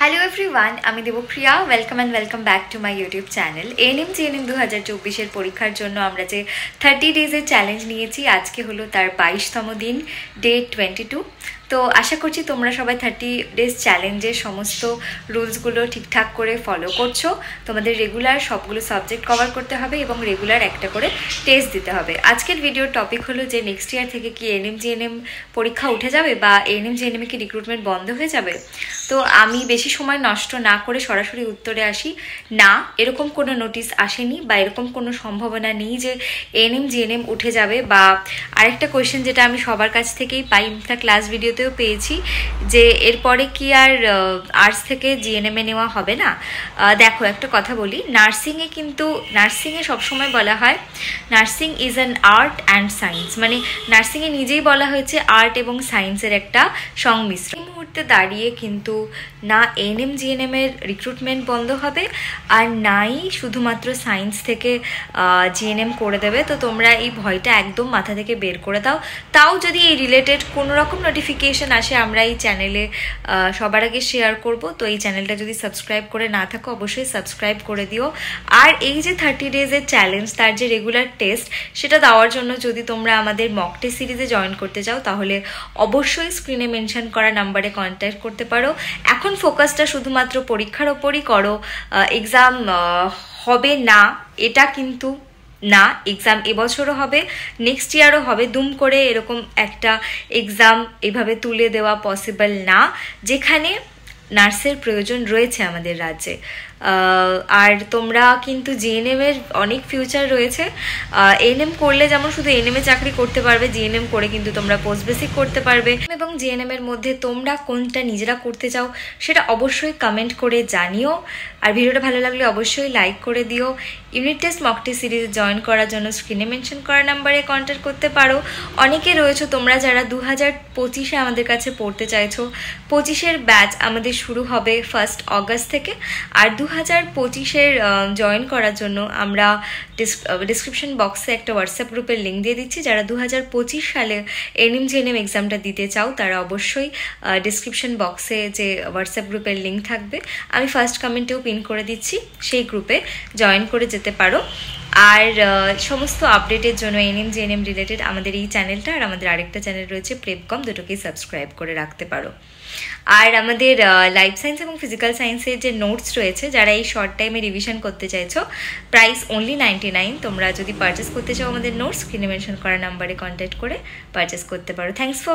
Hello everyone, আমি Debpriya. Welcome and welcome back to my YouTube channel. ANM GNM 2024-এর পরীক্ষার জন্য আমরা যে 30 ডেজের চ্যালেঞ্জ নিয়েছি, আজকে হলো তার 22তম দিন, ডে 22। তো আশা করছি তোমরা সবাই 30 ডেজ চ্যালেঞ্জের সমস্ত রুলসগুলো ঠিকঠাক করে ফলো করছো। তোমাদের রেগুলার সবগুলো সাবজেক্ট কভার করতে হবে এবং রেগুলার একটা করে টেস্ট দিতে হবে। আজকের ভিডিওর টপিক হলো যে নেক্সট ইয়ার থেকে কি এএনএম জিএনএম পরীক্ষা উঠে যাবে বা এএনএম জিএনএম কি রিক্রুটমেন্ট বন্ধ হয়ে যাবে। তো আমি বেশি সময় নষ্ট না করে সরাসরি উত্তরে আসি। না, এরকম কোনো নোটিশ আসেনি বা এরকম কোনো সম্ভাবনা নেই যে এএনএম জিএনএম উঠে যাবে। বা আরেকটা কোয়েশ্চেন যেটা আমি সবার কাছ থেকেই পাই, ইনফ্যাক্ট লাস্ট ভিডিওতেও পেয়েছি, যে এরপরে কি আর আর্টস থেকে জিএনএমে নেওয়া হবে না। দেখো, একটা কথা বলি, নার্সিংয়ে কিন্তু নার্সিংয়ে সবসময় বলা হয় nursing is an art and science, মানে নার্সিংয়ে নিজেই বলা হয়েছে আর্ট এবং সায়েন্সের একটা সংমিশ্রণ। এই মুহূর্তে দাঁড়িয়ে কিন্তু না এএনএম জিএনএম এর রিক্রুটমেন্ট বন্ধ হবে আর নাই শুধুমাত্র সায়েন্স থেকে জিএনএম করে দেবে। তো তোমরা এই ভয়টা একদম মাথা থেকে বের করে দাও। তাও যদি এই রিলেটেড কোনো রকম নোটিফিকেশন আসে, আমরা এই চ্যানেলে সবার আগে শেয়ার করব। তো এই চ্যানেলটা যদি সাবস্ক্রাইব করে না থাকো, অবশ্যই সাবস্ক্রাইব করে দিও। আর এই যে 30 ডেজের চ্যালেঞ্জ, তার যে রেগুলার টেস্ট, সেটা দেওয়ার জন্য যদি তোমরা আমাদের মক টেস্ট সিরিজে জয়েন করতে চাও, তাহলে অবশ্যই স্ক্রিনে মেনশন করা নাম্বারে কন্ট্যাক্ট করতে পারো। এখন ফোকাসটা শুধুমাত্র পরীক্ষার ওপরই করো। এক্সাম হবে না এটা কিন্তু না, এক্সাম এবছরও হবে, নেক্সট ইয়ারও হবে। দুম করে এরকম একটা এক্সাম এভাবে তুলে দেওয়া পসিবল না, যেখানে নার্সের প্রয়োজন রয়েছে আমাদের রাজ্যে। আর তোমরা কিন্তু জিএনএম এর অনেক ফিউচার রয়েছে। এএনএম করলে যেমন শুধু এএনএম এ চাকরি করতে পারবে, জিএনএম করে কিন্তু তোমরা পোস্ট বেসিক করতে পারবে। এবং জিএনএম এর মধ্যে তোমরা কোনটা নিজেরা করতে চাও সেটা অবশ্যই কমেন্ট করে জানিও। আর ভিডিওটা ভালো লাগলে অবশ্যই লাইক করে দিও। ইউনিট টেস্ট মক টেস্ট সিরিজে জয়েন করার জন্য স্ক্রিনে মেনশন করা নাম্বারে কন্ট্যাক্ট করতে পারো। অনেকে রয়েছে তোমরা যারা 2025-এ আমাদের কাছে পড়তে চাইছো। 25-এর ব্যাচ আমাদের শুরু হবে 1 অগস্ট থেকে। আর 2025-এর জয়েন করার জন্য আমরা ডিসক্রিপশন বক্সে একটা হোয়াটসঅ্যাপ গ্রুপের লিঙ্ক দিয়ে দিচ্ছি। যারা 2025 সালে এএনএম জিএনএম এক্সামটা দিতে চাও, তারা অবশ্যই ডিসক্রিপশন বক্সে যে হোয়াটসঅ্যাপ গ্রুপের লিঙ্ক থাকবে, আমি ফার্স্ট কমেন্টেও পিন করে দিচ্ছি, সেই গ্রুপে জয়েন করে যেতে পারো। আর সমস্ত আপডেটের জন্য এএনএম জিএনএম রিলেটেড আমাদের এই চ্যানেলটা আর আমাদের আরেকটা চ্যানেল রয়েছে প্রেপকম, দুটোকেই সাবস্ক্রাইব করে রাখতে পারো। আর আমাদের লাইফ সায়েন্স এবং ফিজিক্যাল সায়েন্সের যে নোটস রয়েছে, যারা এই শর্ট টাইমে রিভিশন করতে চাইছো, প্রাইস অনলি 99। তোমরা যদি পারচেস করতে চাও আমাদের নোটস, স্ক্রিনে মেনশন করা নাম্বারে কন্ট্যাক্ট করে পারচেস করতে পারো। Thanks for